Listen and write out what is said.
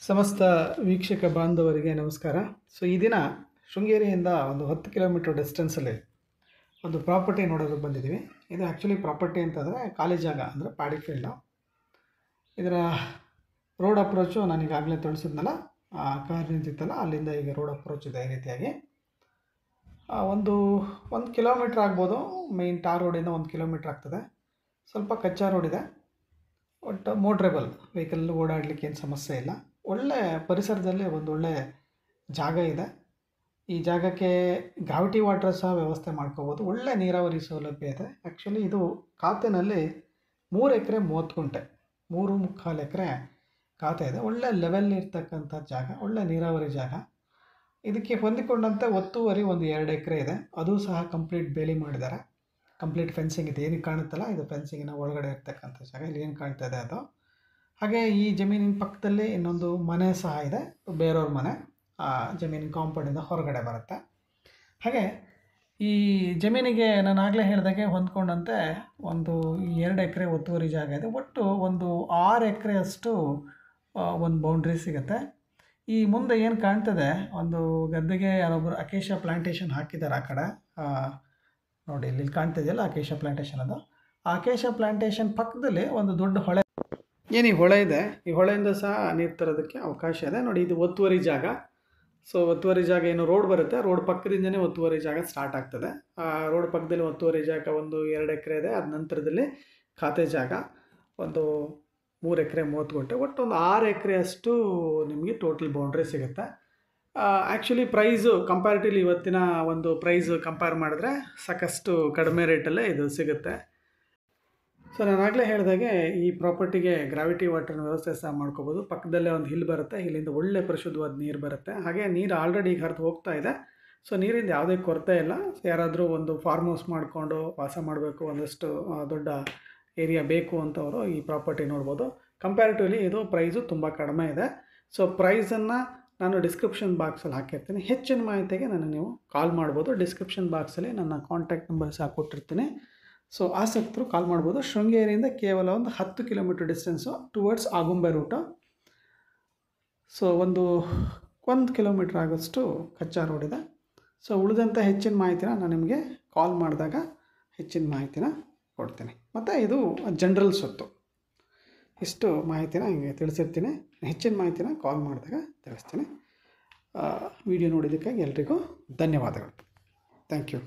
ಸಮಸ್ತ ವೀಕ್ಷಕ ಬಾಂಧವರಿಗೆ ನಮಸ್ಕಾರ. ಸೊ ಈ ದಿನ ಶೃಂಗೇರಿಯಿಂದ ಒಂದು 10 ಕಿಲೋಮೀಟರ್ ಡಿಸ್ಟೆನ್ಸಲ್ಲಿ ಒಂದು ಪ್ರಾಪರ್ಟಿ ನೋಡೋದಕ್ಕೆ ಬಂದಿದ್ದೀವಿ. ಇದು ಆ್ಯಕ್ಚುಲಿ ಪ್ರಾಪರ್ಟಿ ಅಂತಂದರೆ ಖಾಲಿ ಜಾಗ, ಅಂದರೆ ಪ್ಯಾಡಿ ಫೀಲ್ಡು. ಇದರ ರೋಡ್ ಅಪ್ರೋಚು ನಾನು ಈಗಾಗಲೇ ತಿಳಿಸಿದ್ನಲ್ಲ, ಕಾರ್ ನಿಂತಿತ್ತಲ್ಲ, ಅಲ್ಲಿಂದ ಈಗ ರೋಡ್ ಅಪ್ರೋಚ್ ಇದೆ. ಈ ರೀತಿಯಾಗಿ ಒಂದು ಕಿಲೋಮೀಟ್ರ್ ಆಗ್ಬೋದು. ಮೇನ್ ಟಾರ್ ರೋಡಿಂದ 1 ಕಿಲೋಮೀಟ್ರ್ ಆಗ್ತದೆ. ಸ್ವಲ್ಪ ಕಚ್ಚಾ ರೋಡ್ ಇದೆ, ಬಟ್ ಮೋಟ್ರೇಬಲ್ ವೆಹಿಕಲ್ ಓಡಾಡಲಿಕ್ಕೆ ಏನು ಸಮಸ್ಯೆ ಇಲ್ಲ. ಒಳ್ಳೆ ಪರಿಸರದಲ್ಲಿ ಒಂದು ಒಳ್ಳೆ ಜಾಗ ಇದೆ. ಈ ಜಾಗಕ್ಕೆ ಗ್ರಾವಿಟಿ ವಾಟರ್ ಸಹ ವ್ಯವಸ್ಥೆ ಮಾಡ್ಕೋಬೋದು. ಒಳ್ಳೆ ನೀರಾವರಿ ಸೌಲಭ್ಯ ಇದೆ. ಆ್ಯಕ್ಚುಲಿ ಇದು ಖಾತೆನಲ್ಲಿ 3 ಎಕರೆ 30 ಗುಂಟೆ, 3.25 ಎಕರೆ ಖಾತೆ ಇದೆ. ಒಳ್ಳೆ ಲೆವೆಲ್ ಇರ್ತಕ್ಕಂಥ ಜಾಗ, ಒಳ್ಳೆ ನೀರಾವರಿ ಜಾಗ. ಇದಕ್ಕೆ ಹೊಂದಿಕೊಂಡಂತೆ ಒತ್ತುವರಿ ಒಂದು 2 ಎಕರೆ ಇದೆ. ಅದು ಸಹ ಕಂಪ್ಲೀಟ್ ಬೇಲಿ ಮಾಡಿದ್ದಾರೆ. ಕಂಪ್ಲೀಟ್ ಫೆನ್ಸಿಂಗ್ ಇದೆ. ಏನಕ್ಕೆ ಕಾಣುತ್ತಲ್ಲ, ಇದು ಫೆನ್ಸಿಂಗಿನ ಒಳಗಡೆ ಇರ್ತಕ್ಕಂಥ ಜಾಗ. ಇಲ್ಲಿ ಏನು ಕಾಣ್ತಾ ಇದೆ ಅದು. ಹಾಗೆ ಈ ಜಮೀನಿನ ಪಕ್ಕದಲ್ಲಿ ಇನ್ನೊಂದು ಮನೆ ಸಹ ಇದೆ, ಬೇರೆಯವ್ರ ಮನೆ. ಜಮೀನಿನ ಕಾಂಪೌಂಡಿಂದ ಹೊರಗಡೆ ಬರುತ್ತೆ. ಹಾಗೆ ಈ ಜಮೀನಿಗೆ ನಾನು ಆಗಲೇ ಹೇಳಿದಾಗೆ ಹೊಂದ್ಕೊಂಡಂತೆ ಒಂದು 2 ಎಕರೆ ಒತ್ತುವರಿ ಜಾಗ ಇದೆ. ಒಟ್ಟು ಒಂದು 6 ಎಕರೆಯಷ್ಟು ಒಂದು ಬೌಂಡ್ರಿ ಸಿಗುತ್ತೆ. ಈ ಮುಂದೆ ಏನು ಕಾಣ್ತದೆ, ಒಂದು ಗದ್ದೆಗೆ ಯಾರೊಬ್ಬರು ಅಕೇಶಿಯಾ ಪ್ಲಾಂಟೇಶನ್ ಹಾಕಿದ್ದಾರೆ. ಆ ಕಡೆ ನೋಡಿ, ಇಲ್ಲಿ ಕಾಣ್ತಿದೆಯಲ್ಲ ಅಕೇಶಿಯಾ ಪ್ಲಾಂಟೇಶನ್. ಅದು ಅಕೇಶಿಯಾ ಪ್ಲಾಂಟೇಶನ್ ಪಕ್ಕದಲ್ಲಿ ಒಂದು ದೊಡ್ಡ ಹೊಳೆ, ಏನು ಈ ಹೊಳೆ ಇದೆ, ಈ ಹೊಳೆಯಿಂದ ಸಹ ನೀರು ತರೋದಕ್ಕೆ ಅವಕಾಶ ಇದೆ. ನೋಡಿ, ಇದು ಒತ್ತುವರಿ ಜಾಗ. ಸೊ ಒತ್ತುವರಿ ಜಾಗ ಏನು ರೋಡ್ ಬರುತ್ತೆ, ರೋಡ್ ಪಕ್ಕದಿಂದನೇ ಒತ್ತುವರಿ ಜಾಗ ಸ್ಟಾರ್ಟ್ ಆಗ್ತದೆ. ರೋಡ್ ಪಕ್ಕದಲ್ಲಿ ಒತ್ತುವರಿ ಜಾಗ ಒಂದು 2 ಎಕರೆ ಇದೆ. ಅದ ನಂತರದಲ್ಲಿ ಖಾತೆ ಜಾಗ ಒಂದು 3 ಎಕರೆ 30 ಗುಂಟೆ, ಒಟ್ಟು ಒಂದು 6 ಎಕರೆಯಷ್ಟು ನಿಮಗೆ ಟೋಟಲ್ ಬೌಂಡ್ರಿ ಸಿಗುತ್ತೆ. ಆ್ಯಕ್ಚುಲಿ ಪ್ರೈಸು ಕಂಪ್ಯಾರಿಟಿವ್ಲಿ ಇವತ್ತಿನ ಒಂದು ಪ್ರೈಸ್ ಕಂಪೇರ್ ಮಾಡಿದ್ರೆ ಸಾಕಷ್ಟು ಕಡಿಮೆ ರೇಟಲ್ಲೇ ಇದು ಸಿಗುತ್ತೆ. ಸೊ ನಾನು ಆಗಲೇ ಹೇಳಿದಾಗೆ ಈ ಪ್ರಾಪರ್ಟಿಗೆ ಗ್ರಾವಿಟಿ ವಾಟರ್ನ ವ್ಯವಸ್ಥೆ ಸಹ ಮಾಡ್ಕೋಬೋದು. ಪಕ್ಕದಲ್ಲೇ ಒಂದು ಹಿಲ್ ಬರುತ್ತೆ, ಇಲ್ಲಿಂದ ಒಳ್ಳೆ ಪರಿಶುದ್ಧವಾದ ನೀರು ಬರುತ್ತೆ. ಹಾಗೆ ನೀರು ಆಲ್ರೆಡಿ ಈಗ ಹರಿದು ಹೋಗ್ತಾ ಇದೆ. ಸೊ ನೀರಿಂದ ಯಾವುದೇ ಕೊರತೆ ಇಲ್ಲ. ಯಾರಾದರೂ ಒಂದು ಫಾರ್ಮ್ ಹೌಸ್ ಮಾಡಿಕೊಂಡು ವಾಸ ಮಾಡಬೇಕು, ಒಂದಷ್ಟು ದೊಡ್ಡ ಏರಿಯಾ ಬೇಕು ಅಂತವರು ಈ ಪ್ರಾಪರ್ಟಿ ನೋಡ್ಬೋದು. ಕಂಪ್ಯಾರಿಟಿವ್ಲಿ ಇದು ಪ್ರೈಸು ತುಂಬ ಕಡಿಮೆ ಇದೆ. ಸೊ ಪ್ರೈಸನ್ನು ನಾನು ಡಿಸ್ಕ್ರಿಪ್ಷನ್ ಬಾಕ್ಸಲ್ಲಿ ಹಾಕಿರ್ತೀನಿ. ಹೆಚ್ಚಿನ ಮಾಹಿತಿಗೆ ನಾನು ನೀವು ಕಾಲ್ ಮಾಡ್ಬೋದು. ಡಿಸ್ಕ್ರಿಪ್ಷನ್ ಬಾಕ್ಸಲ್ಲಿ ನನ್ನ ಕಾಂಟ್ಯಾಕ್ಟ್ ನಂಬರ್ ಸಹ ಕೊಟ್ಟಿರ್ತೀನಿ. ಸೊ ಆಸಕ್ತರು ಕಾಲ್ ಮಾಡ್ಬೋದು. ಶೃಂಗೇರಿಯಿಂದ ಕೇವಲ ಒಂದು 10 kilometre distance towards Agumbe route. So ಒಂದು ಕಿಲೋಮೀಟ್ರ್ ಆಗೋಷ್ಟು ಕಚ್ಚಾ ರೋಡ್ ಇದೆ. ಸೊ ಉಳಿದಂಥ ಹೆಚ್ಚಿನ ಮಾಹಿತಿನ ನಾನು ನಿಮಗೆ ಕಾಲ್ ಮಾಡಿದಾಗ ಹೆಚ್ಚಿನ ಮಾಹಿತಿನ ಕೊಡ್ತೀನಿ. ಮತ್ತು ಇದು ಜನರಲ್ ಸ್ವತ್ತು. ಇಷ್ಟು ಮಾಹಿತಿನ ಹಿಂಗೆ ತಿಳಿಸಿರ್ತೀನಿ. ಹೆಚ್ಚಿನ ಮಾಹಿತಿನ ಕಾಲ್ ಮಾಡಿದಾಗ ತಿಳಿಸ್ತೀನಿ. ವಿಡಿಯೋ ನೋಡಿದ್ದಕ್ಕಾಗಿ ಎಲ್ರಿಗೂ ಧನ್ಯವಾದಗಳು. Thank you.